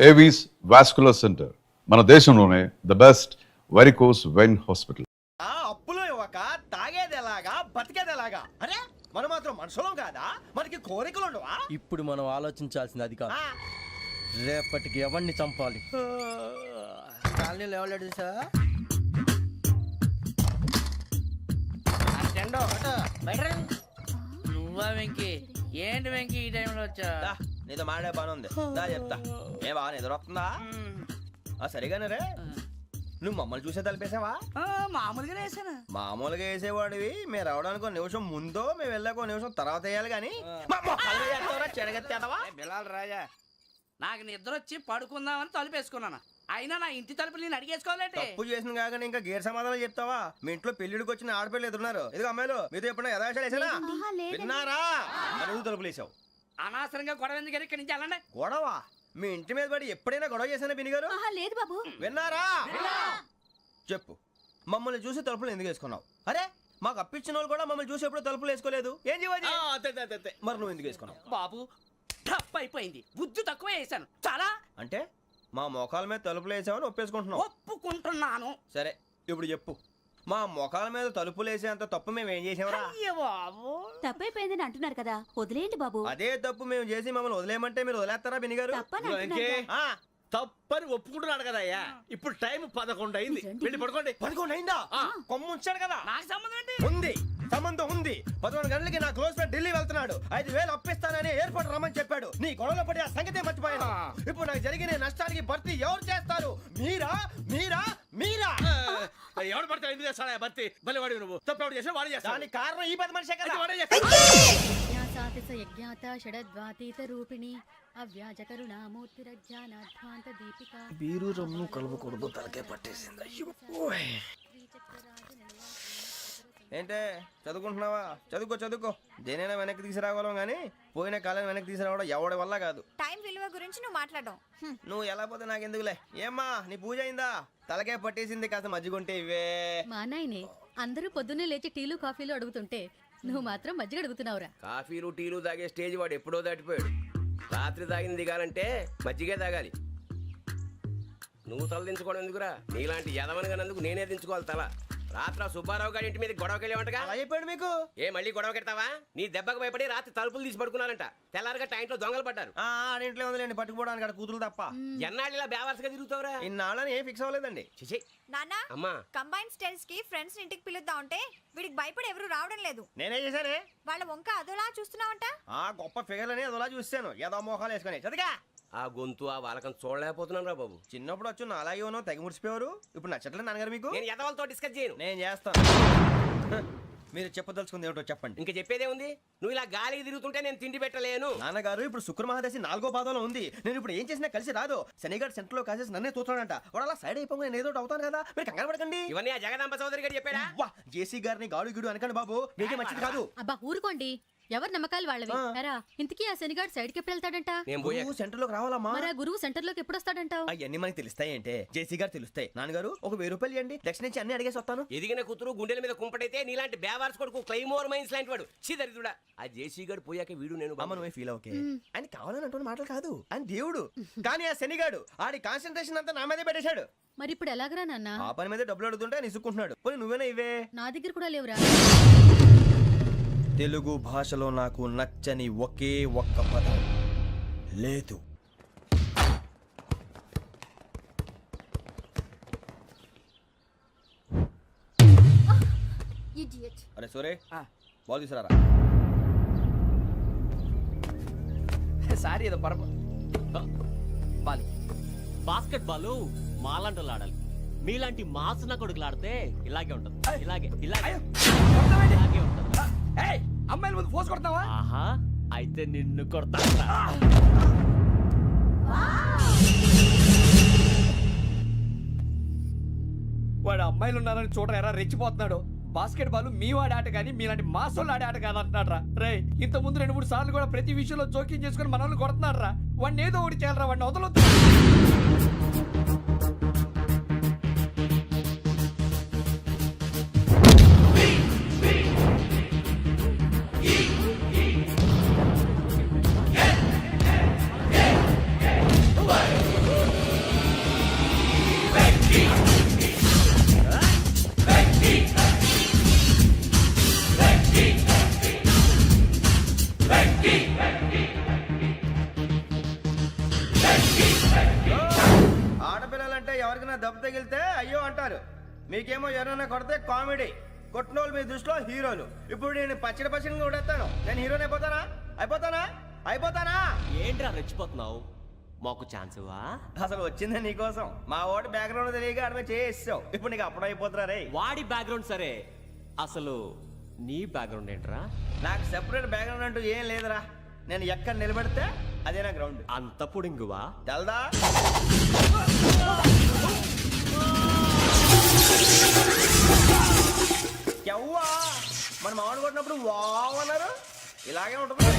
Avis vascular centre మన దేశంలోనే the best varicose vein hospital. అప్పులు ఇవ్వక తాగేది ఎలాగా బతికేది ఎలాగా? అరే మనం మాత్రం మనుషులం కాదా? మనకి కోరికలు ఉండవా? ఇప్పుడు మనం ఆలోచించాల్సింది అది కాదు, రేపటికి ఎవరిని చంపాలి. కాలనీలో ఎవరు సార్? నువ్వా వెంకీ? ఏంటి వెంకీ ఈ టైంలో వచ్చా? నీతో మాడే పని ఉంది, దా చెప్తా. ఏ బాగా నిద్రొస్తుందా? సరిగానే రే, నువ్వు మమ్మల్ని చూసే తలిపేసావా? మామూలుగానే వేసాను. మామూలుగా వేసేవాడివి. మేము రావడానికి ఒక నిమిషం ముందో మేము వెళ్ళాక ఒక నిమిషం తర్వాత వేయాలి కానీ బిలాల్ రాజా, నాకు నిద్ర వచ్చి పడుకుందామని తలుపేసుకున్నాను. అయినా నా ఇంటి తలుపులు నేను అడిగేసుకోవాలంటే తప్పు చేసిన కాక ఇంకా గేర్ సమాధానం చెప్తావా? మీ ఇంట్లో పెళ్లిడికి వచ్చిన ఆడపిల్లలు ఎదురున్నారు. ఇదిగో అమ్మాయిలు, మీతో ఎప్పుడైనా యథాశాలు వేసానా? విన్నారా? మరి తలుపులు వేసావు. అనవసరంగా గొడవ ఎందుకు ఇక్కడి నుంచి వెళ్ళండి. గొడవ? మీ ఇంటి మీద పడి ఎప్పుడైనా గొడవ చేశానా బినిగారు? లేదు బాబు. విన్నారా? చెప్పు, మమ్మల్ని చూసి తలుపులు ఎందుకు వేసుకున్నావు? అరే మాకు అప్పించిన వాళ్ళు కూడా మమ్మల్ని చూసి ఎప్పుడు తలుపులు వేసుకోలేదు. ఏం చేయాలి? మరి నువ్వు ఎందుకు వేసుకున్నావు? బాబు టప్ అయిపోయింది, బుద్ధి తక్కువ వేసాను చాలా. అంటే మా మోకాల మీద తలుపులు వేసామని ఒప్పేసుకుంటున్నావు? ఒప్పుకుంటున్నాను. సరే ఇప్పుడు చెప్పు, మా మొఖాల మీద తలుపులు వేసేంత తప్పు మేము ఏం చేసామరా? బాబు తప్పైపోయిందని అంటున్నారు కదా, వదిలేయండి బాబు. అదే తప్పు మేము చేసి మమ్మల్ని వదిలేయమంటే మీరు వదిలేస్తారా బినిగారు? తప్పని ఒప్పుకుంటున్నాడు కదా అయ్యా. ఇప్పుడు టైం 11 అయింది, వెళ్ళి పడుకోండి. 11 అయిందా? కొమ్ము ఉంచాడు కదా. నాకు సంబంధం ఏంటి? ఉంది, సంబంధం ఉంది. 11 గంటలకి నా క్లోజ్ ఫ్రెండ్ ఢిల్లీ వెళ్తున్నాడు. 5,000 అప్పిస్తానని ఎయిర్పోర్ట్ రమ్మని చెప్పాడు. నీ గొడవలో పడి ఆ సంగతే మర్చిపోయాను. ఇప్పుడు నాకు జరిగిన నష్టానికి భర్తీ ఎవరు చేస్తారు? మీరా మీరా మీరా? ఎవడు పడితే ఎందుకు చేస్తాడా భర్తీ? మళ్ళీ వాడి నువ్వు తప్పు ఎవడు చేసా వాడు చేస్తా. దానికి కారణం ఈ 10 మనిషే కదా. వాడే బీరు రమ్ము కలవకూడదు, తలకే పట్టేసింది. ఏంటే చదువుకుంటున్నావా? చదువుకో చదువుకో. దేనైనా వెనక్కి తీసుకురావాలం గానీ పోయిన కాలం వెనక్కి తీసుకురావడం ఎవడి వల్ల కాదు. టైం విలువ గురించి నువ్వు మాట్లాడడం. నువ్వు ఎలా పోతే నాకు ఎందుకులే. ఏమ్మా నీ పూజ అయిందా? తలకే పట్టేసింది, కాస్త మజ్జిగుంటే ఇవే. మా నాయనే అందరూ పొద్దున్నే లేచి టీలు కాఫీలు అడుగుతుంటే నువ్వు మాత్రం మజ్జిగ అడుగుతున్నావురా. కాఫీలు టీలు తాగే స్టేజ్ వాడు ఎప్పుడో దాటిపోయాడు. రాత్రి తాగింది దిగాలంటే మజ్జిగే తాగాలి. నువ్వు తల దించుకోవడం ఎందుకురా? నీలాంటి యదవనగానందుకు నేనే దించుకోవాలి తల. రాత్రి సుబ్బారావు గారి ఇంటి మీద గొడవకి వెళ్ళేవంటగా. అలా చెప్పాడు మీకు? ఏ మళ్ళీ గొడవ కెడతావా? నీ దెబ్బకు భయపడి రాత్రి తలుపులు తీసి పడుకున్నారంట. తెల్లారగా టైంట్లో దొంగలు పడ్డారు. ఆడింట్లో ఉందిలేండి, పట్టుకుపోవడానికి అక్కడ కూతురు తప్ప. ఎన్నాళ్ళు ఇలా బేవర్స్గా తిరుగుతావురా? ఇన్నాళ్ళని ఏం ఫిక్స్ అవ్వలేదండి. చిచి నాన్న, అమ్మా, కంబైన్ స్టైల్స్ కి ఫ్రెండ్స్ ఇంటికి పిలుద్దాం అంటే వీడికి భయపడి ఎవరు రావడం లేదు. నేనే చేశానే. వాళ్ళ వంక అదోలా చూస్తున్నావంట. గొప్ప ఫిగర్ అని అదోలా చూస్తాను. ఏదో మోహాలు వేసుకొని చదిగా. ఆ గొంతు ఆ వాలకం చూడలేకపోతున్నాను రా బాబు. చిన్నప్పుడు వచ్చి నా అలాగే ఉన్నావు, తెగ ముడిచిపోయారు. ఇప్పుడు నచ్చట్లేదు నాన్నగారు మీకు? నేను యదవలతో డిస్కస్ చేయను. నేను చేస్తాను. మీరు చెప్పదలుచుకుంది ఏమిటో చెప్పండి. ఇంకా చెప్పేదే ఉంది. నువ్వు ఇలా గాలికి తిరుగుతుంటే నేను తిండి పెట్టలేను. నాన్నగారు ఇప్పుడు శుక్ర మహాదశి 4వ పాదంలో ఉంది. నేను ఇప్పుడు ఏం చేసినా కలిసి రాదు. శనిగారు సెంటర్ లో కాసేసి నన్నే చూస్తాడంట. వాడు అలా సైడ్ అయిపోయి నేను ఏదో అవుతాను కదా, మీరు కంగారు పడకండి. ఇవన్నీ ఆ జగదాంబ చౌదరి గారు చెప్పాడా? జేసీ గారిని గాడు గిడు అనకండి బాబు, మీకే మంచిది కాదు. అబ్బా ఊరుకోండి, ఎవరి నమ్మకాలు వాళ్ళవి. ఎరా ఇంతకీ ఆ శనిగాడు సైడ్కి ఎప్పుడు వెళ్తాడంట? సెంటర్ లోకి రావాలమ్మా. మరి ఆ గురువు సెంటర్ లోకి ఎప్పుడు వస్తాడంటావు? అవన్నీ మనకి తెలుస్తాయి అంటే జేసీ గారు తెలుస్తాయి. నాన్నగారు ఒక 1000 రూపాయలు ఇవ్వండి, దక్షిణ నుంచి అన్ని అడిగేసి వస్తాను. ఎదిగిన కూతురు గుండెల మీద కుంపటైతే నీలాంటి బేవార్స్ కొడుకు క్లైమోర్ మైన్స్ లాంటి వాడు దరిద్రుడా. ఆ జేసీ గారు పోయాక వీడు నేను అమ్మ నువ్వే ఫీల్ ఓకే. ఆయన కావాలని అంటున్న మాటలు కాదు, ఆయన దేవుడు. కానీ ఆ శనిగాడు ఆడి కాన్సన్ట్రేషన్ అంతా నా మీదే పెట్టేశాడు. మరి ఇప్పుడు ఎలాగరా నాన్న? ఆ పని మీద డబ్బులు అడుగుతుంటే నిసుకుంటున్నాడు. పోనీ నువ్వేనా ఇవే? నా దగ్గర కూడా లేవురా. తెలుగు భాషలో నాకు నచ్చని ఒకే ఒక్క పదం లేదు. అరే సోరే, బాల్ తీసుకురారా. సారీ ఏదో పరమ బాలి. బాస్కెట్ బాల్ మాలాంటి ఆడాలి. మీలాంటి మాసున కొడుకులు ఆడితే ఇలాగే ఉంటది. ఇలాగే ఇలాగే ఇలాగే ఉంటది. అమ్మాయిల ముందు ఫోర్స్ కొడతావా? ఆహా, అయితే నిన్ను కొడతా. వాడు అమ్మాయిలు ఉన్నారని చూడరా ఎరా రెచ్చిపోతున్నాడు. బాస్కెట్ బాల్ మీ వాడి ఆట కానీ మీలాంటి మాసోళ్ళు ఆడే ఆట కాదంటున్నాడు రా. రే ఇంత ముందు 2-3 సార్లు కూడా ప్రతి విషయంలో జోక్యం చేసుకుని మన వాళ్ళు కొడుతున్నాడు రా. వాడిని ఏదో ఒకటి చేయాలరా, వాడిని వదలొద్దు. ఎవరికైనా దెబ్బ తగిలితే అయ్యో అంటారు, మీకేమో ఎవరైనా కొడితే కామెడీ. కొట్టినోళ్ళు మీ దృష్టిలో హీరోలు. ఇప్పుడు నేను పచ్చడి కొడేస్తాను, నేను హీరోని అయిపోతానా? ఏంట్రా రెచ్చిపోతున్నావు? మాకు ఛాన్స్ ఇవ్వా? అసలు వచ్చిందే నీకోసం. మా ఓటు బ్యాక్గ్రౌండ్ తెలియక అడమే చేసావు. ఇప్పుడు నీకు అప్పుడు అయిపోతున్నా రే. వాడి బ్యాక్గ్రౌండ్ సరే, అసలు నీ బ్యాక్గ్రౌండ్ ఏంట్రా? నాకు సెపరేట్ బ్యాక్గ్రౌండ్ అంటూ ఏం లేదురా. నేను ఎక్కడ నిలబడితే అదే నా గ్రౌండ్. అంత పుడింగువా? తెల్దా? ఎవ్వా మన మామిడి కొట్టినప్పుడు వావ్ అన్నారు, ఇలాగే ఉంటుంది.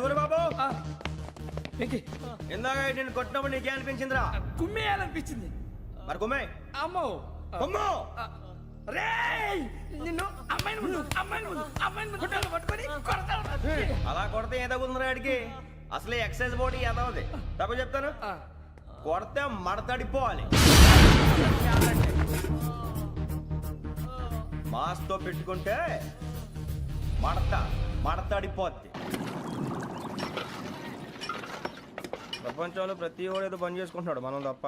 సూర్యబాబు, ఇందాక నేను కొట్టినప్పుడు నీకే అనిపించిందిరా? కుమ్మేయాలనిపించింది. మరి కుమ్మే. అమ్మో కుమ్ము. రేయ్, నిన్ను అమ్మాయిని పట్టుకొని కొడతాను. అలా కొడితే ఏ తగ్గుతుందిరా ఆడికి? అసలే ఎక్సైజ్ బాడీ ఏదవుది. తక్కువ చెప్తాను, కొడితే మడతడిపోవాలి. మాస్తో పెట్టుకుంటే మడతడిపోద్ది. ప్రపంచంలో ప్రతి వాడు ఏదో పని చేసుకుంటున్నాడు, మనం తప్ప.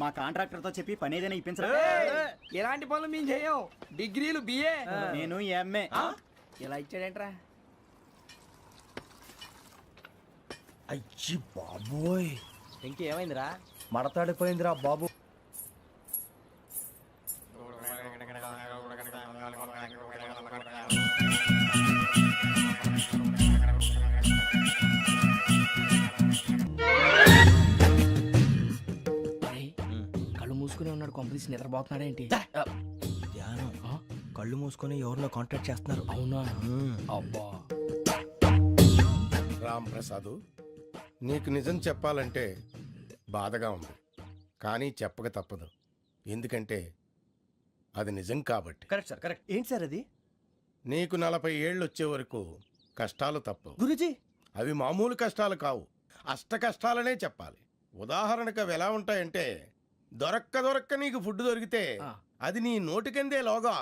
మా కాంట్రాక్టర్ తో చెప్పి పని ఏదైనా ఇప్పించరా? ఎలాంటి పనులు మేము చేయం. డిగ్రీలు బిఏ, నేను ఎంఏ. ఇలా ఇచ్చాడేంట్రా? అయ్యి బాబోయ్, ఇంకేమైందిరా? మడతాడిపోయిందిరా బాబు. కళ్ళు మూసుకునే ఉన్నాడు, కొంపదీసి నిద్రపోతున్నాడేంటి? ధ్యానం. కళ్ళు మూసుకొని ఎవరినో కాంటాక్ట్ చేస్తున్నారు. అవునా? అబ్బా. రామ్ ప్రసాద్, నీకు నిజం చెప్పాలంటే బాధగా ఉంది, కానీ చెప్పక తప్పదు. ఎందుకంటే అది నిజం కాబట్టి. Correct sir, correct. ఏంటి సార్ అది? నీకు 40 ఏళ్ళు వచ్చే వరకు కష్టాలు తప్పవు గురుజీ. అవి మామూలు కష్టాలు కావు, అష్ట కష్టాలనే చెప్పాలి. ఉదాహరణకు అవి ఎలా ఉంటాయంటే, దొరక్క నీకు ఫుడ్ దొరికితే అది నీ నోటికందే లోగా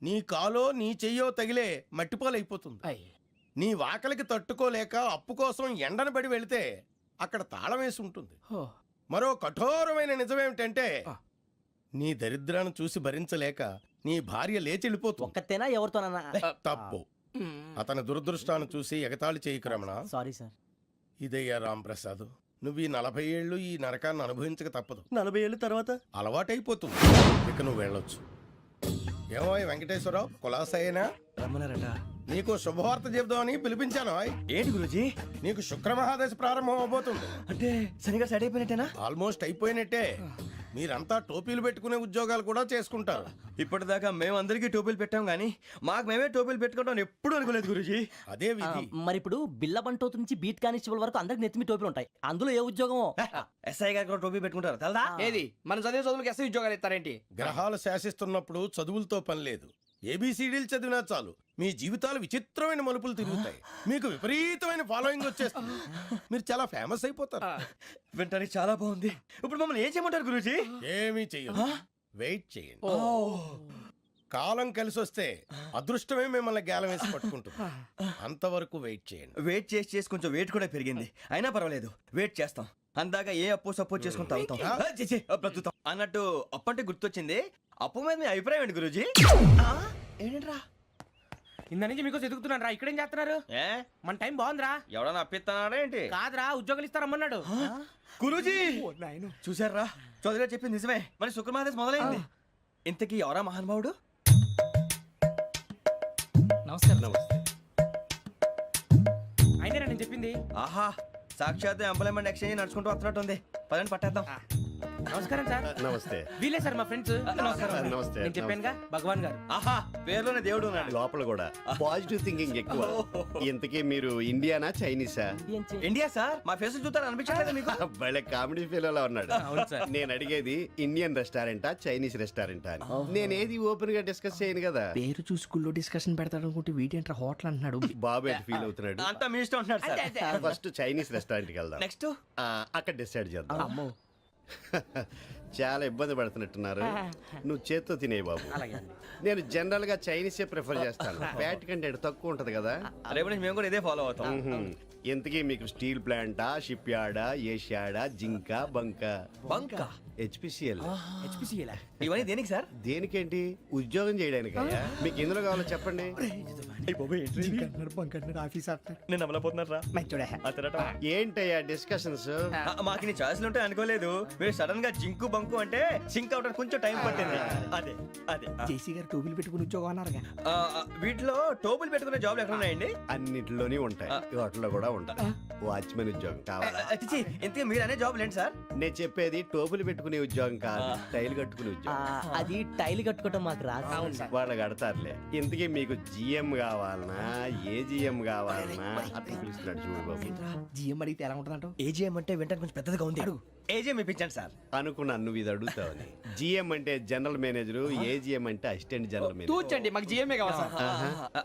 నీ కాలో నీ చెయ్యో తగిలే మట్టిపాలైపోతుంది. నీ వాకలికి తట్టుకోలేక అప్పు కోసం ఎండను పడి వెళితే అక్కడ తాళం వేసి ఉంటుంది. మరో కఠోరమైన నిజమేమిటంటే, నీ దరిద్రాన్ని చూసి భరించలేక నీ భార్య లేచి వెళ్ళిపోతుంది. ఒక్కతేనా ఎవరితోనన్నా? తప్పు. అతని దురదృష్టాన్ని చూసి ఎగతాళి చేయకు రమణ. Sorry sir. ఇదయ్యా రాంప్రసాద్, నువ్వు ఈ 40 ఏళ్ళు ఈ నరకాన్ని అనుభవించక తప్పదు. 40 ఏళ్ళ తర్వాత అలవాటైపోతుంది. ఇక నువ్వు వెళ్ళొచ్చు. ఏమో వెంకటేశ్వరరావు, కులాసైనా రమ్మన్నారట. నీకు శుభవార్త చెబుదామని పిలిపించాను. ఏంటి గురుజీ? నీకు శుక్రమహాదశ ప్రారంభం అవబోతుంది. అంటే సరిగా సెట్ అయిపోయినట్టేనా? ఆల్మోస్ట్ అయిపోయినట్టే. మీరంతా టోపీలు పెట్టుకునే ఉద్యోగాలు కూడా చేసుకుంటారు. ఇప్పటిదాకా మేమందరికీ టోపీలు పెట్టాం కానీ మాకు మేమే టోపీలు పెట్టుకుంటాం ఎప్పుడు అనుకోలేదు గురుజీ. అదే విధి. మరి ఇప్పుడు బిల్ల బంటోతు నుంచి బీట్ కానిస్టేబుల్ వరకు అందరికి నెత్తిమి టోపీలు ఉంటాయి. అందులో ఏ ఉద్యోగం? ఎస్ఐ గారు కూడా టోపీ పెట్టుకుంటారు తెలదా? ఏది మన చదువులకు ఎస్ఐ ఉద్యోగాలు ఇస్తారేంటి? గ్రహాలు శాసిస్తున్నప్పుడు చదువులతో పని లేదు. ఏబిసిడీలు చదివినా చాలు మీ జీవితాలు విచిత్రమైన మలుపులు తిరుగుతాయి. మీకు విపరీతమైన ఫాలోయింగ్ వచ్చేస్తుంది. మీరు చాలా ఫేమస్ అయిపోతారు. వింటానికి చాలా బాగుంది. ఇప్పుడు మమ్మల్ని ఏం చేయమంటారు గురూజీ? ఏమీ చెయ్యదు. వెయిట్ చేయండి. కాలం కలిసి వస్తే అదృష్టమే మిమ్మల్ని గేలం వేసి పట్టుకుంటుంది. అంతవరకు వెయిట్ చేయండి. వెయిట్ చేసి కొంచెం వెయిట్ కూడా పెరిగింది. అయినా పర్వాలేదు, వెయిట్ చేస్తాం. అందాక ఏ అప్పు సపోర్ట్ చేసుకుని తాగుతాం, బ్రతుకుతాం అన్నట్టు. అప్పు అంటే గుర్తొచ్చింది. అప్పు మీద మీ అభిప్రాయం ఏంటి గురూజీ? ఏంటరా ఇంత నుంచి మీకు ఎదుగుతున్నాను రా. ఇక్కడేం చేస్తున్నారు? ఏ మన టైం బాగుందిరా. ఎవడన్నా అప్పిస్తున్నాడా ఏంటి? కాదురా, ఉద్యోగాలు ఇస్తారమ్మన్నాడు. గురూజీ చూసారా, చౌదరిగా చెప్పింది నిజమే. మరి శుక్రమాదేశ్ మొదలైంది. ఇంతకీ ఎవరా మహానుభావుడు? నమస్కారం. అయినా నేను చెప్పింది. ఆహా, సాక్షాత్ ఎంప్లాయ్మెంట్ ఎక్స్చేంజ్ నడుచుకుంటూ వస్తున్నట్టు ఉంది. పదండి పట్టేద్దాం. నమస్కారం సార్. నమస్తే. వీలే సార్ మా ఫ్రెండ్స్. నమస్కారం. నమస్తే. నేను చెప్పానుగా, భగవాన్ గారు. ఆహా, పేర్లోనే దేవుడు ఉన్నాడు. లోపల కూడా పాజిటివ్ థింకింగ్ ఎక్కువ. ఇంతకీ మీరు ఇండియానా చైనీసా? India sir. మా ఫేస్ చూస్తారు అనిపించలేదు మీకు? భలే కామెడీ ఫీల్ ఉన్నాడు. అవును సార్. నేను అడిగేది ఇండియన్ రెస్టారెంటా చైనీస్ రెస్టారెంటా అని. నేను ఏది ఓపెన్ గా డిస్కస్ చేయను కదా. పేరు చూసి స్కూల్లో డిస్కషన్ పెడతాడు అనుకుంటే వీటేంట్రా హోటల్ అంటున్నాడు. బాబు ఎట్ ఫీల్ అవుతున్నాడు. అంతా మీ ఇష్టం ఉంటున్నారు సార్. ఫస్ట్ చైనీస్ రెస్టారెంట్ కి వెళ్దాం. నెక్స్ట్ అక్కడ డిసైడ్ చేద్దాం. చాలా ఇబ్బంది పడుతున్నట్టున్నారు. నువ్వు చేత్తో తినే బాబు. నేను జనరల్ గా చైనీసే ప్రిఫర్ చేస్తాను. ఫ్యాట్ కంటెంట్ తక్కువ ఉంటది కదా. రేపు నుంచి మేము కూడా ఇదే ఫాలో అవుతాం. ఎంతకీ మీకు స్టీల్ ప్లాంటా, షిప్ యార్డా, ఏషియాడా, జింక, బంకా? బంక, హెచ్పిసిఎల్. ఇవన్నీ దేనికి సార్? దేనికేంటి? ఉద్యోగం చేయడానికి. మీకు ఎందులో కావాలో చెప్పండి. నేను అమలపోతున్నారా? ఏంటయ్యా డిస్కషన్స్? మాకు నీ ఛాయిస్లు ఉంటాయి అనుకోలేదు. మీరు సడన్ గా జింకు బంకు అంటే సింక్ అవడానికి కొంచెం టైం పట్టింది. అదే అదే జేసీ గారు టోబీలు పెట్టుకుని ఉద్యోగం అన్నారుగా. వీటిలో టోపులు పెట్టుకునే జాబ్లు ఎక్కడ ఉన్నాయండి? అన్నిటిలోనే ఉంటాయి, వాటిలో కూడా ఉంటాయి. వాచ్మెన్ ఉద్యోగం కావాలా? ఇంతకీ మీరు అనే జాబ్ ఏంటి సార్? నేను చెప్పేది టోపులు పెట్టుకునే ఉద్యోగం కాదు, టైల్ కట్టుకునే ఉద్యోగం. అది టైల్ కట్టుకోవటం మాకు రాదు. వాళ్ళు కడతారులే. ఇంతకీ మీకు జిఎం కావాలనా, ఏ జిఎం కావాలనా? అట్లా పిలుస్తున్నాడు చూడు బాబు. జిఎం అడిగితే ఎలా ఉంటుందంట? ఏజీఎం అంటే వింటానికి కొంచెం పెద్దదిగా ఉంది. ఏజీఎం ఇప్పించండి సార్. అనుకున్నాను నువ్వు ఇది అడుగుతావని. జిఎం అంటే జనరల్ మేనేజర్, ఏజిఎం అంటే అసిస్టెంట్ జనరల్ మేనేజర్. తూచండి, మాకు జిఎంఏ కావాలి సార్.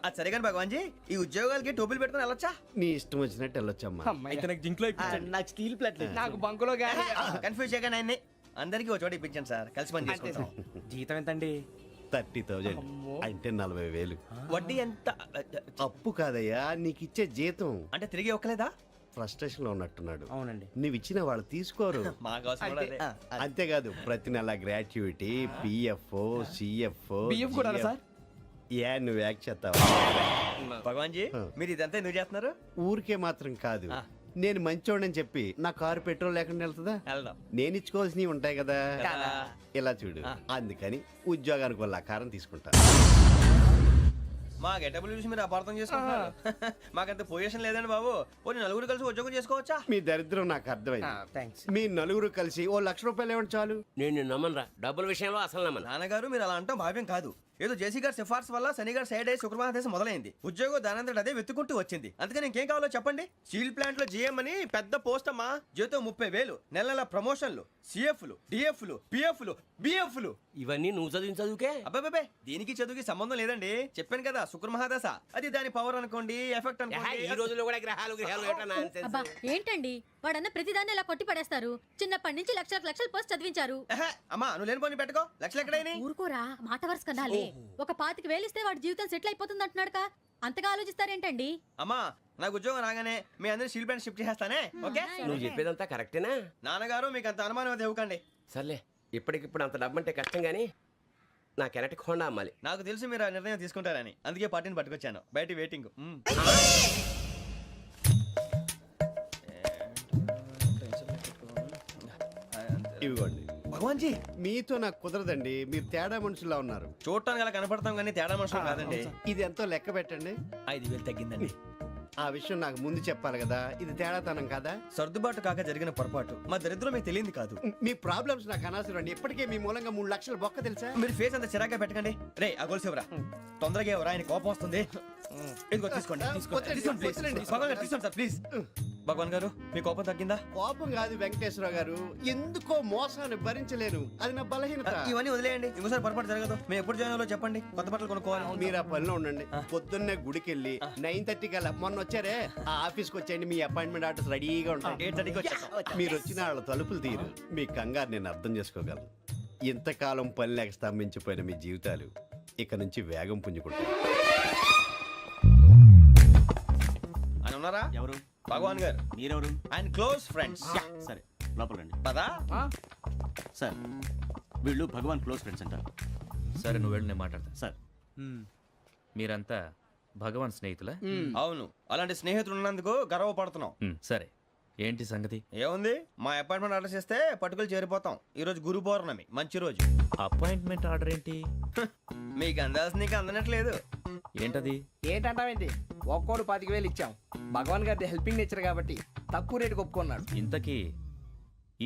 అది సరే కానీ భగవాన్ జీ, ఈ ఉద్యోగాలకి టోపులు పెట్టుకుని వెళ్ళొచ్చా? నీ ఇష్టం వచ్చినట్టు వెళ్ళొచ్చమ్మా. అయితే నాకు జింక్లో నాకు స్టీల్ ప్లేట్ నాకు బంకులో గానీ. కన్ఫ్యూజ్ చేయగానే ఆయన్ని అందరికీ ఒక చోట ఇప్పించండి సార్. కలిసి పని చేసుకుంటాం. జీతం ఎంతండి? 30,000 అంటే 40,000. వడ్డీ ఎంత? అప్పు కాదయ్యా, నీకు ఇచ్చే జీతం. అంటే తిరిగి ఒక్కలేదా? ఫ్రస్ట్రేషన్ లో ఉన్నట్టున్నాడు. అవునండి. నువ్వు ఇచ్చిన వాళ్ళు తీసుకోరు. మాకు అవసరం కూడా అదే. అంతేకాదు ప్రతి నెల గ్రాట్యుటీ, పిఎఫ్, సిఎఫ్. బియ్యం కూడా సార్? ఏ నువ్వు యాక్ట్ చేస్తావా? భగవాన్ జీ, మీరు ఇదంతా ఎందుకు చేస్తున్నారు? ఊరికే మాత్రం కాదు, నేను మంచోడని చెప్పి నా కారు పెట్రోల్ లేకుండా వెళ్తుందా? వెళ్దాం. నేను ఇచ్చుకోవాల్సినవి ఉంటాయి కదా. కదా. ఇలా చూడు, అందుకని ఉద్యోగానికి వాళ్ళ ఆకారం తీసుకుంటా. మా గెటబుల్ చూసి మీరు అపార్థం చేసుకుంటున్నారు. మాకంత పొజిషన్ లేదండి బాబు. పోనీ నలుగురు కలిసి ఉద్యోగం చేసుకోవచ్చా? మీ దరిద్రం నాకు అర్థమైంది. థ్యాంక్స్. మీ నలుగురు కలిసి ఓ ₹1,00,000 ఇవ్వండి చాలు. నేను నమ్మనరా, డబ్బుల విషయంలో అసలు నమ్మను. నాన్నగారు మీరు అలా అంటాం భావ్యం కాదు. ఏదో జేసీ గారి సిఫార్సు వల్ల శని గారు సైడ్ అయ్యి శుక్రవారం మొదలైంది. ఉద్యోగం దానంతటి అదే వెతుకుంటూ వచ్చింది. అందుకని ఇంకేం కావాలో చెప్పండి. స్టీల్ ప్లాంట్ లో జీఎం అని పెద్ద పోస్ట్ అమ్మా. జీతం 30,000, నెల నెల ప్రమోషన్లు, సిఎఫ్లు, డిఎఫ్లు, పిఎఫ్లు, బిఎఫ్లు. ఇవన్నీ నువ్వు చదివిన చదువుకే. అబ్బాబే, దీనికి చదువుకి సంబంధం లేదండి. చెప్పాను కదా, శుక్ర మహాదశ. అది దాని పవర్ అనుకోండి, ఎఫెక్ట్ అనుకోండి. ఈ రోజుల్లో కూడా గ్రహాలు ఏటా nonsense. అబ్బా ఏంటండి వాడన్న ప్రతిదాన్ని ఇలా కొట్టి పడేస్తారు. చిన్నప్పటి నుంచి లక్షల పోస్ట్ చదివించారు. అమ్మా నువ్వు లేని పోనీ పెట్టుకో. లక్షలు ఎక్కడైనా ఊరుకోరా, మాట వరుస కదాలే. ఒక 25,000 ఇస్తే వాడి జీవితం సెటిల్ అయిపోతుంది అంటున్నాడుగా. అంతగా ఆలోచిస్తారేంటండి? అమ్మా నాకు ఉద్యోగం రాగానే మీ అందరూ స్టీల్ ప్లాంట్ షిఫ్ట్ చేస్తానే. ఓకే? నువ్వు చెప్పేదంతా కరెక్టేనా? నాన్నగారు మీకు అంత అనుమానం అది ఇవ్వకండి. సర్లే, ఇప్పటికిప్పుడు అంత డబ్బు అంటే కష్టం గానీ నా కెనటిక్ హోండా అమ్మాలి. నాకు తెలుసు మీరు ఆ నిర్ణయం తీసుకుంటారని, అందుకే పార్టీని పట్టుకొచ్చాను. బయట వెయిటింగ్. ఇవ్వండి. భగవాన్ జీ, మీతో నాకు కుదరదండి, మీరు తేడా మనుషుల్లా ఉన్నారు. చూడటానికి అలా కనపడతాం కానీ తేడా మనుషులు కాదండి. ఇది ఎంతో లెక్క పెట్టండి. 5,000 తగ్గిందండి. ఆ విషయం నాకు ముందు చెప్పాలి కదా. ఇది తేడాతనం కదా. సర్దుబాటు కాక జరిగిన పొరపాటు. మా దరిద్రం మీకు తెలియదు కాదు. మీ ప్రాబ్లమ్స్ నాకు అనవసరం అండి. ఇప్పటికే మీ మూలంగా 3 లక్షలు బొక్క తెలుసా. మీరు ఫేస్ అంత చిరాగ్గా పెట్టకండి. రే ఆ గొలుసు ఎవరా? తొందరగా ఎవరా? ఆయన కోపం వస్తుంది. ఇదిగో తీసుకోండి. తీసుకోండి సార్ ప్లీజ్. భగవాన్ గారు మీ కోపం తగ్గిందా? కోపం కాదు వెంకటేశ్వరరావు గారు, ఎందుకో మోసాన్ని భరించలేను. అది నా బలహీనత. ఇవన్నీ వదిలేయండి, ఇంకోసారి పొరపాటు జరగదు. మేము ఎప్పుడు జాయిన్ అవ్వాలో చెప్పండి, కొత్త బట్టలు కొనుక్కోవాలి. మీరు ఆ పనిలో ఉండండి. పొద్దున్నే గుడికి వెళ్ళి 9:30 కల్లా, మొన్న వచ్చారే ఆ ఆఫీస్కి వచ్చేయండి. మీ అపాయింట్మెంట్ ఆర్డర్స్ రెడీగా ఉంటాయి. 8:30కి వచ్చేస్తాం. మీరు వచ్చిన వాళ్ళ తలుపులు తీరు. మీ కంగారు నేను అర్థం చేసుకోగలను. ఇంతకాలం పని లేక స్తంభించిపోయిన మీ జీవితాలు ఇక నుంచి వేగం పుంజుకుంటాం. ఆయన ఉన్నారా? ఎవరు? భగవాన్ గారు. మీరెవరు? ఆయన క్లోజ్ ఫ్రెండ్స్. సరే లోపల రండి. పదా? సార్ వీళ్ళు భగవాన్ క్లోజ్ ఫ్రెండ్స్ అంటారు. సరే నువ్వు వెళ్ళి నేను మాట్లాడతా. సార్ మీరంతా భగవాన్ స్నేహితులా? అవును, అలాంటి స్నేహితులు ఉన్నందుకు గర్వపడుతున్నాం. సరే ఏంటి సంగతి? ఏముంది, మా అపాయింట్మెంట్ ఆర్డర్ చేస్తే పట్టుకులు చేరిపోతాం. ఈ రోజు గురు పౌర్ణమి, మంచి రోజు. అపాయింట్మెంట్ ఆర్డర్ ఏంటి? మీకు అందాల్సిన నీకు అందనట్లేదు. ఏంటది? ఏంటంటావేంటి? ఒక్కోడు 25,000 ఇచ్చాం. భగవాన్ గారి హెల్పింగ్ నేచర్ కాబట్టి తక్కువ రేటుకి ఒప్పుకున్నాడు. ఇంతకీ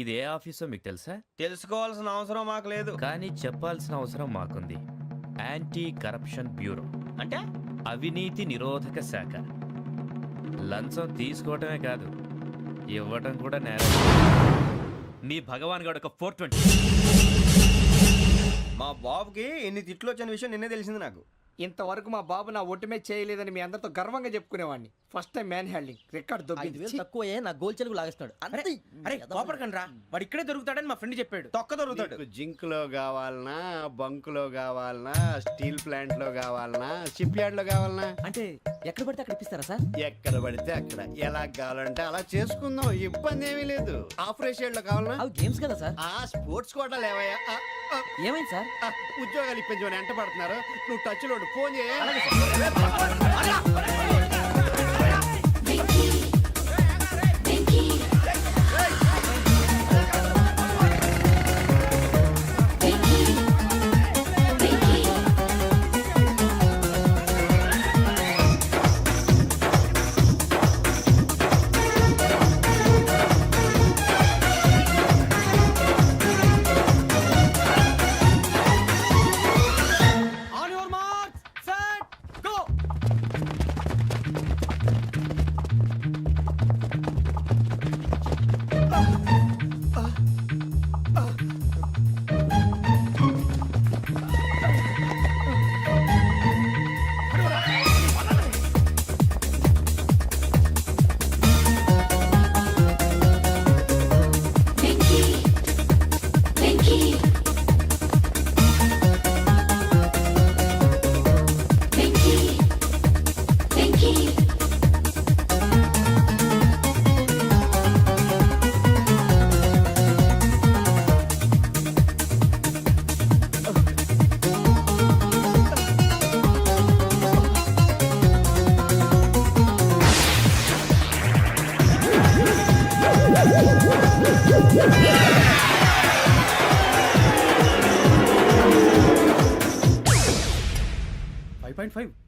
ఇది ఏ ఆఫీసో మీకు తెలుసా? తెలుసుకోవాల్సిన అవసరం మాకు లేదు. కానీ చెప్పాల్సిన అవసరం మాకుంది. యాంటీ కరప్షన్ బ్యూరో అంటే అవినీతి నిరోధక శాఖ. లంచం తీసుకోవటమే కాదు, ఇవ్వటం కూడా నేరం. మీ భగవాన్ గడు ఒక 420. మా బాబుకి ఇన్ని తిట్లు వచ్చిన విషయం నిన్నే తెలిసింది నాకు. ఇంతవరకు మా బాబు నా ఒట్టుమే చేయలేదని మీ అందరితో గర్వంగా చెప్పుకునేవాడిని. First time man handing record 5,000 దొబ్బింది. తక్కువే నా గోల్ చెలుగు లాగేస్తున్నాడు. అంతే. అరే కోపడకండి రా, వాడు ఇక్కడే దొరుకుతాడని మా ఫ్రెండ్ చెప్పాడు. తొక్క దొరుకుతాడు. మీకు జింక్ లో కావాలనా, బంక్ లో కావాలనా, స్టీల్ ప్లాంట్ లో కావాలనా, షిప్ యార్డ్ లో కావాలనా? అంటే ఎక్కడ పడితే అక్కడ ఇప్పిస్తారా సార్? ఎక్కడ పడితే అక్కడ, ఎలా కావాలంటే అలా చేసుకుందాం. ఇబ్బంది ఏమీ లేదు. ఆపరేషన్ లో కావాలనా? అవి గేమ్స్ కదా సార్. ఆ స్పోర్ట్స్ కోటాలు ఏవయ్యా? ఏమైంది సార్? ఉద్యోగాలు ఇప్పించమని ఎంట పడుతున్నారు. నువ్వు టచ్ లో ఫోన్ చేయ. On your marks, set, go.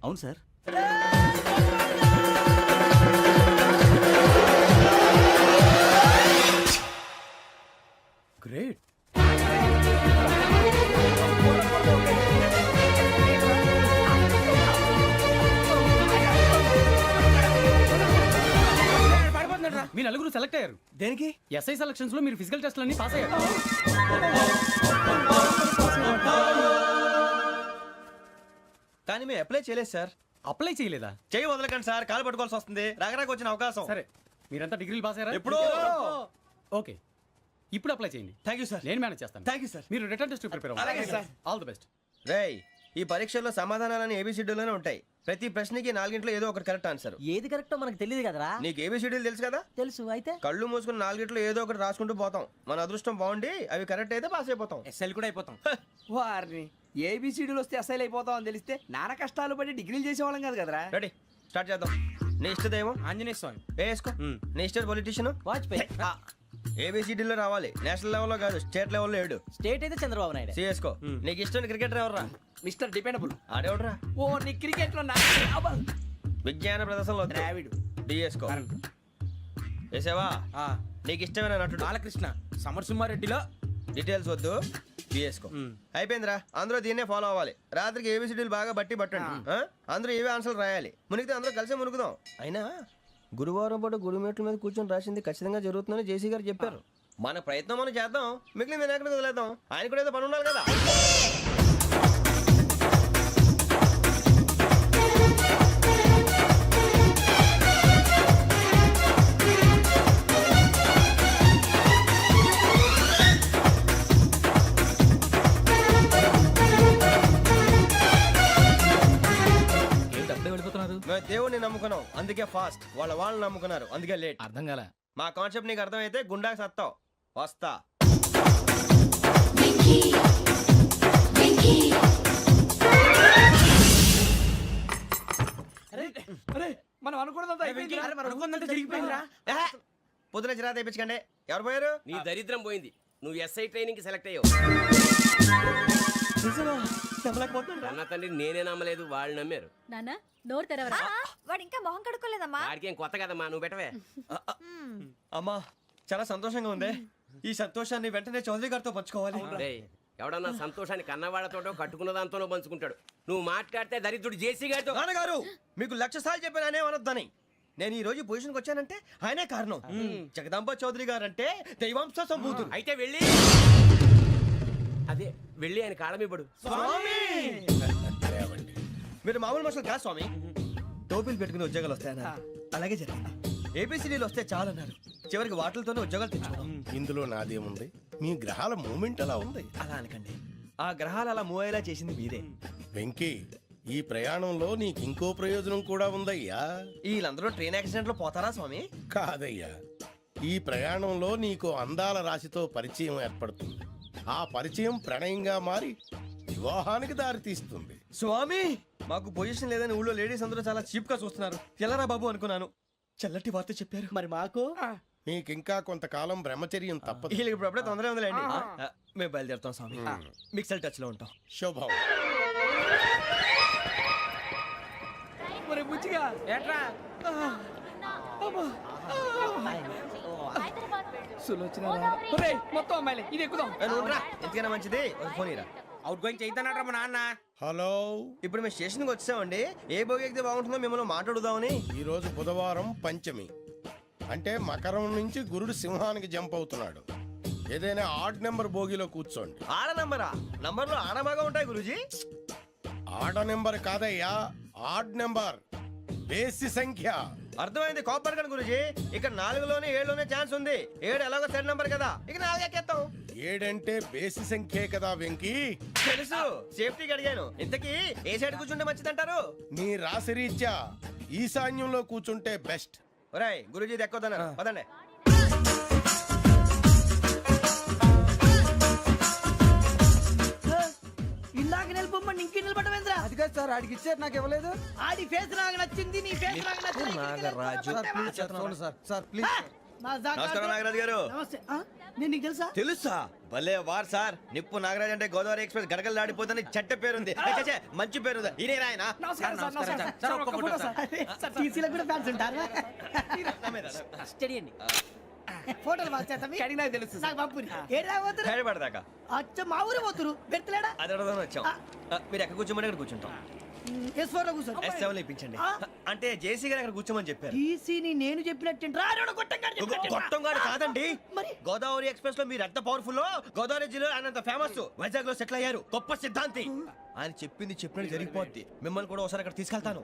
అవును సార్. గ్రేట్. మీ నలుగురు సెలెక్ట్ అయ్యారు. దేనికి? ఎస్ఐ సెలక్షన్స్ లో మీరు ఫిజికల్ టెస్ట్ అన్ని పాస్ అయ్యారు. కానీ మేము అప్లై చేయలేదు సార్. అప్లై చేయలేదా? చేయి వదలకండి సార్, కాలు పట్టుకోవాల్సి వస్తుంది. రాగరాకు వచ్చిన అవకాశం. సరే, మీరంతా డిగ్రీలు పాస్ అయ్యారా? ఎప్పుడో. ఓకే, ఇప్పుడు అప్లై చేయండి. Thank you sir. నేను మేనేజ్ చేస్తాను. Thank you sir. మీరు రిటర్న్ టెస్ట్ ప్రిపేర్ అలాగే అవ్వండి. సార్. All the best. రేయ్, ఈ పరీక్షల్లో సమాధానాలని ఏబిసిడ్యూల్లోనే ఉంటాయి. ప్రతి ప్రశ్నకి 4 ఏదో ఒకటి కరెక్ట్ ఆన్సర్. ఏది కరెక్టో మనకు తెలియదు కదరా. నీకు ఏబిసిడ్యూల్ తెలుసు కదా? తెలుసు. అయితే కళ్ళు మూసుకుని 4 ఏదో ఒకటి రాసుకుంటూ పోతాం. మన అదృష్టం బాగుండి అవి కరెక్ట్ అయితే పాస్ అయిపోతాం. ఎస్ఎల్ కూడా అయిపోతాం. వారిని ఏబిసిడీలు వస్తే ఎస్ఐలు అయిపోతాం అని తెలిస్తే నాన్న కష్టాలు పడి డిగ్రీలు చేసేవాళ్ళం కాదు కదరా. రెడీ, స్టార్ట్ చేద్దాం. నీ ఇష్టదేమో ఆంజనేయ స్వామి. వేసుకో. నీ ఇష్ట పొలిటీషియన్ వాజ్పేయి. ఏబిసిడీలో రావాలి. నేషనల్ లెవెల్లో కాదు, స్టేట్ లెవెల్లో 7. స్టేట్ అయితే చంద్రబాబు నాయుడు. సిఎస్కో. నీకు ఇష్టం క్రికెటర్ ఎవర్రా? Mister dependable. ఆడేవడరా? ఓ నీ క్రికెట్ లో విజ్ఞాన ప్రదర్శనలో ద్రావిడు. డిఎస్కో. వేసావా? నీకు ఇష్టమైన నటుడు? బాలకృష్ణ. సమర్సింహారెడ్డిలో డీటెయిల్స్ వద్దు, బిఎస్కో. అయిపోయిందిరా, అందరూ దీన్నే ఫాలో అవ్వాలి. రాత్రికి ఏబిసిడీలు బాగా బట్టి పట్టండి. అందరూ ఏవే ఆన్సర్లు రాయాలి. మునిగితే అందరూ కలిసే మునుగుదాం. అయినా గురువారం పాటు గురుమేట్ల మీద కూర్చొని రాసింది ఖచ్చితంగా జరుగుతుందని జేసీ గారు చెప్పారు. మన ప్రయత్నం మనం చేద్దాం, మిగిలింది నేను ఎక్కడికి వదిలేద్దాం. ఆయన కూడా ఏదో పని ఉండాలి కదా. నమ్ముకున్నాం అందుకే ఫాస్ట్, వాళ్ళు నమ్ముకున్నారు అందుకే లేట్. అర్థం కాలే. మా కాన్సెప్ట్ నీకు అర్థమైతే గుండా సత్తావు. వస్తా. అరే మనం అనుకున్నదంతా అయిపోయిందిరా. పొద్దున చిరా తెప్పించకండి. ఎవరు పోయారు? నీ దరిద్రం పోయింది. నువ్వు ఎస్ఐ ట్రైనింగ్ కి సెలెక్ట్ అయ్యావు. అన్న తండ్రి నేనే నమ్మలేదు, వాళ్ళు నమ్మారు. నాన్న నోరు తెరవరా. వాడు ఇంకా మొహం కడుక్కోలేదమ్మా. వాడికి ఏం కొత్త కదమ్మా, నువ్వు పెట్టవే. అమ్మా చాలా సంతోషంగా ఉంది. ఈ సంతోషాన్ని వెంటనే చౌదరి గారితో పంచుకోవాలి. రేయ్, ఎవడన్నా సంతోషాన్ని కన్నవాళ్లతోటో కట్టుకున్న దాంతోనో పంచుకుంటాడు. నువ్వు మాట్లాడితే దరిద్రుడు జేసీ గారితో. నాన్నగారు మీకు 1,00,000 సార్లు చెప్పాను అనే అనొద్దని. నేను ఈ రోజు పొజిషన్కి వచ్చానంటే ఆయనే కారణం. జగదాంబ చౌదరి గారు అంటే దైవాంశ సంభూతుడు. అయితే వెళ్ళి అదే వెళ్ళి ఆయన కాళమివ్వడు. మీరు మామూలు మనుషులు కాదు స్వామి. టోపీలు పెట్టుకుని ఉద్యోగాలు వస్తాయన్నారు, అలాగే జరిగింది. ఏపీసీడీలు వస్తే చాలన్నారు, చివరికి వాటిలతోనే ఉద్యోగాలు తెచ్చుకున్నాం. ఇందులో నాదేముంది? మీ గ్రహాల మూమెంట్ అలా ఉంది. అలా అనకండి, ఆ గ్రహాలు అలా మూవ్ అయ్యేలా చేసింది మీరే. వెంకీ, ఈ ప్రయాణంలో నీకు ఇంకో ప్రయోజనం కూడా ఉందయ్యా. వీళ్ళందరూ ట్రైన్ యాక్సిడెంట్ లో పోతారా స్వామి? కాదయ్యా, ఈ ప్రయాణంలో నీకు అందాల రాశితో పరిచయం ఏర్పడుతుంది. ఆ పరిచయం ప్రణయంగా మారి వివాహానికి దారితీస్తుంది. స్వామి మాకు పొజిషన్ లేదని ఊళ్ళో లేడీస్ అందరూ చాలా చీప్ గా చూస్తున్నారు. ఎలారా బాబు అనుకున్నాను. చల్లటి వార్త చెప్పారు. మరి మాకు నీకింకా కొంతకాలం బ్రహ్మచర్యం తప్పదు. వీళ్ళకి ఇప్పుడు అప్పుడే తొందరగా ఉందిలేండి. మేము బయలుదేరుతాం స్వామి. మిక్సెల్ టచ్ లో ఉంటాం. శుభం. మరి బుచ్చిగా ఏట్రా మొత్తం అమ్మాయిలే, ఇది ఎక్కుదాం. ఎందుకైనా మంచిది ఒక ఫోన్ ఇరా. అవుట్ గోయింగ్ చేద్దానట్రా మా నాన్న. హలో, ఇప్పుడు మేము స్టేషన్కి వచ్చామండి. ఏ బోగి ఎక్కితే బాగుంటుందో మిమ్మల్ని మాట్లాడుదామని. ఈరోజు బుధవారం పంచమి, అంటే మకరం నుంచి గురుడు సింహానికి జంప్ అవుతున్నాడు. ఏదైనా ఆడ్ నెంబర్ బోగిలో కూర్చోండి. ఆడ నంబరా? నంబర్లు ఆడబాగా ఉంటాయి గురూజీ. ఆడ నెంబర్ కాదయ్యా, ఆడ్ నెంబర్, బేసి సంఖ్య. అర్థమైంది. కాపర్ కానీ గురూజీ, ఇక్కడ 4లోనే 7లోనే ఛాన్స్ ఉంది. 7 ఎలాగో సెడ్ నంబర్ కదా, ఇక 4 ఎక్కేస్తాం. 7 అంటే బేసి సంఖ్యే కదా వెంకీ. తెలుసు, సేఫ్టీకి అడిగాను. ఇంతకీ ఏ సైడ్ కూర్చుంటే మంచిదంటారు? నీ రాశి రీత్యా ఈశాన్యంలో కూర్చుంటే బెస్ట్. ఒరేయ్ గురూజీ దెక్కొద్దన్నారు, పదండి. ఇందాక నిలబొమ్మని ఇంకే నిలబడమేంద్రా? అది కాదు సార్, ఆడికి ఇచ్చారు నాకు ఇవ్వలేదు. ఆడి ఫేస్ నాకు నచ్చింది, నీ ఫేస్ నాకు నచ్చింది. Nagaraju sir please. నమస్కారం నాగరాజు గారు. నమస్తే. నేను నీకు తెలుసా? తెలుసా? భలే వార్ సార్. నిప్పు నాగరాజ్ అంటే గోదావరి ఎక్స్ప్రెస్ గడగలు దాడిపోతుంది చెట్ట పేరుంది. ఛే, మంచి పేరుంది. ఇదే ఆయన. నమస్కారం సార్, నమస్కారం సార్. ఒక్క ఫోటో సార్. సార్ టీసీలో కూడా ఫ్యాన్స్ ఉంటారా? స్టడీ అండి. ఫోటోలు బాగా చేస్తాం. కడిగినా తెలుసు. నాకు పంపుని. ఏడా పోతురు? హైదరాబాద్దాకా. అచ్చ మా ఊరు పోతురు. పెడతలేడా? అది అడగదామని వచ్చాం. మీరు ఎక్కడ కూర్చోమని అక్కడ కూర్చుంటాం. S4 లో కూర్చో. S7 లో ఇప్పించండి. అంటే జేసీ గారు అక్కడ కూర్చోమని చెప్పారు. టీసీని నేను చెప్పినట్టు గొట్టంగాడు కాదండి. మరి గోదావరి ఎక్స్ప్రెస్ లో మీరు ఎంత పవర్ఫుల్. గోదావరి జిల్లా ఆయన ఫేమస్. వైజాగ్ లో సెటిల్ అయ్యారు. గొప్ప సిద్ధాంతి. ఆయన చెప్పింది చెప్పినట్టు జరిగిపోద్ది. మిమ్మల్ని కూడా ఒకసారి అక్కడ తీసుకెళ్తాను.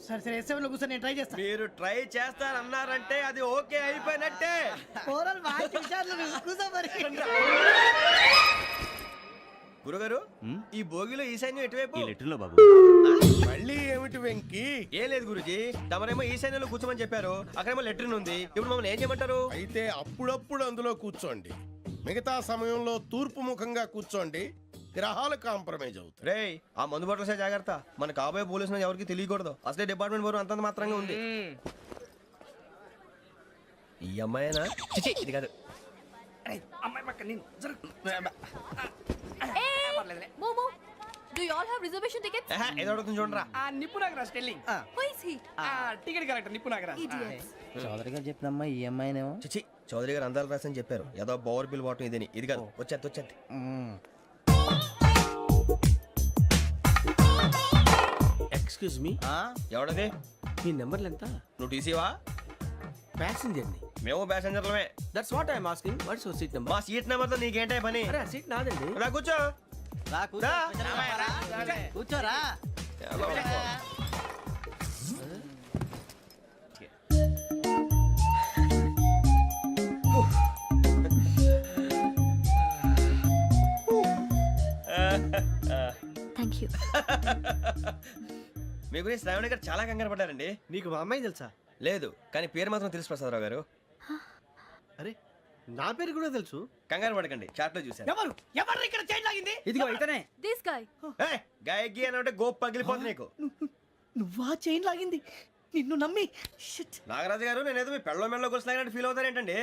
సరే సరే, S7 లో కూర్చొని నేను ట్రై చేస్తాను. మీరు ట్రై చేస్తారన్నారంటే అది ఓకే అయిపోయినట్టే. ఓవరాల్ బాగా చూశారు. కూర్చో మరి. గురుగారు, ఈ భోగిలో ఈశాన్యం ఎటువైపు? బాబు మళ్ళీ ఏమిటి వెంకీ? ఏం లేదు గురుజీ, తమరేమో ఈశాన్యంలో కూర్చోమని చెప్పారు. అక్కడేమో లెట్రిన్ ఉంది. ఇప్పుడు మమ్మల్ని ఏం చేయమంటారు? అయితే అప్పుడప్పుడు అందులో కూర్చోండి. మిగతా సమయంలో తూర్పు ముఖంగా కూర్చోండి. గ్రహాలు కాంప్రమైజ్ అవుతాయి. రేయ్, ఆ మందు బాటలసే జాగ్రత్త. మన కాబోయే పోలీసులు ఎవరికి తెలియకూడదు. అసలే డిపార్ట్మెంట్ బోరు అంతంత మాత్రంగా ఉంది. ఈ అమ్మాయినా? చిచి, ఇది కాదు. అమ్మాయి పక్క నేను Momo, do you all have reservation tickets? ఏదో అడుగుతుంది చూడరా. నిప్పు Nagaraj telling. Who is he? Ticket correct నిప్పు నాగరాజ్. Idiots. చౌదరి గారు చెప్పినమ్మా ఈ అమ్మాయినేమో. చిచి, చౌదరి గారు అందాలు రాసని చెప్పారు. ఏదో పవర్ బిల్ బాటం ఇదని. ఇది కాదు. వచ్చేది. Excuse me, ఎవడది? మీ నెంబర్లు ఎంత? నువ్వు టీసీవా? ప్యాసింజర్ ని. మేము ప్యాసెంజర్లమే. That's what I'm asking. What's your seat number? మా సీట్ నెంబర్ తో నీకేంటే పని? అరే సీట్ నాదండి. రా కూర్చో. రా కూర్చో. కూర్చోరా. Thank you. మీ గురించి శ్రావణి గారు చాలా కంగారు పడ్డారండి. నీకు మా అమ్మాయి తెలుసా? లేదు, కానీ పేరు మాత్రం తెలుసు ప్రసాదరావు గారు. అరే నా పేరు కూడా తెలుసు. కంగారు పడకండి, చాట్ లో చూశాను. ఎవరు ఎవరు ఇక్కడ చైన్ లాగింది? ఇదిగో ఇతనే. This guy. ఏయ్, గాయకి అని అంటే గోప్ పగిలిపోతుంది నీకు. నువ్వా చైన్ లాగింది? నిన్ను నమ్మి నాగరాజు గారు, నేనేదో మీ పెళ్ళ మెళ్ళ గురిసిలాగినట్టు ఫీల్ అవుతారేంటండి?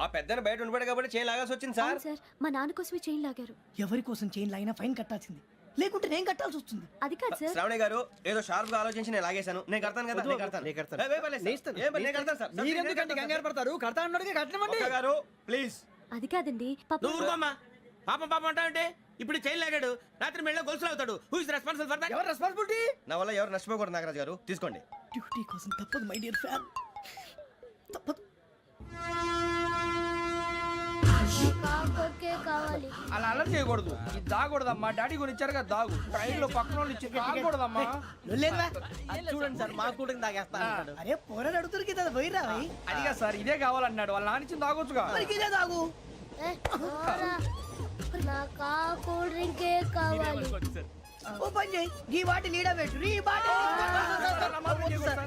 ఆ పెద్దని బయట ఉండిపోయాడు కాబట్టి చేయి లాగాల్సి వచ్చింది సార్. సార్ మా నాన్న కోసమే చైన్ లాగారు. ఎవరి కోసం చైన్ లాగినా ఫైన్ కట్టాల్సింది, లేకుంటే నేను కట్టాల్సి వస్తుంది. అది కాదు సార్. శ్రావణి గారు ఏదో షార్ప్ గా ఆలోచించి నేను లాగేశాను. నేను కడతాను కదా, నేను కడతాను. నేను కడతాను. ఏయ్, వేయ్ పర్లేదు సార్. ఏం పర్లేదు, నేను కడతాను సార్. మీరెందుకంటే కంగారు పడతారు? కడతా అన్నాడుగా కట్టమండి. ఒక్క గారు ప్లీజ్. అది కాదండి పాప. నువ్వు ఊరుకోమ్మా. పాపం పాపం అంటావంటే ఇప్పుడు చైన్ లాగాడు, రాత్రి మెళ్ళ గొలుసులు అవుతాడు. Who is responsible for that? ఎవరు రెస్పాన్సిబిలిటీ? నా వల్ల ఎవరు నష్టపోకూడదు నాగరాజు గారు, తీసుకోండి. డ్యూటీ కోసం తప్పదు మై డియర్ ఫ్యాన్, తప్పదు. అలా అలర్ట్ చేయకూడదు. ఇది దాగకూడదమ్మా. డాడీ కొని ఇచ్చారు కదా దాగు. ట్రైన్ లో పక్కన వాళ్ళు ఇచ్చి దాగకూడదమ్మా. చూడండి సార్, మా కూడా తాగేస్తా అంటాడు. అరే పోరాడు అడుగుతారు కదా పోయిరా. అదిగా సార్, ఇదే కావాలన్నాడు. వాళ్ళ నాన్న ఇచ్చింది తాగొచ్చుగా. ఇదే తాగు. ఓ పని చేయి, ఈ బాటి లీడ పెట్టు. ఈ బాటి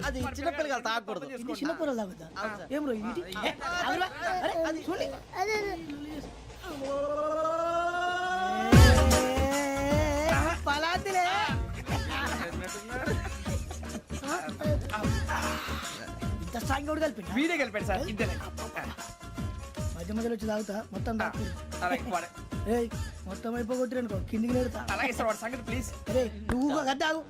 అది చిన్నపిల్లలు తాగకూడదు. ఇది చిన్నపురం తాగుతా. ఏం రో ఇది? అరే అది చూడండి. పలాతిలే. ఇంత స్ట్రాంగ్ కూడా కలిపి వీడే కలిపాడు సార్. ఇంతేనే మధ్య మధ్యలో వచ్చి తాగుతా. మొత్తం తాగు. ఏయ్ మొత్తం అయిపోగొట్టిరనుకో కిందికి నేడుతా. అలాగే సార్, వాడి సంగతి ప్లీజ్. అరే నువ్వు గద్దాగు.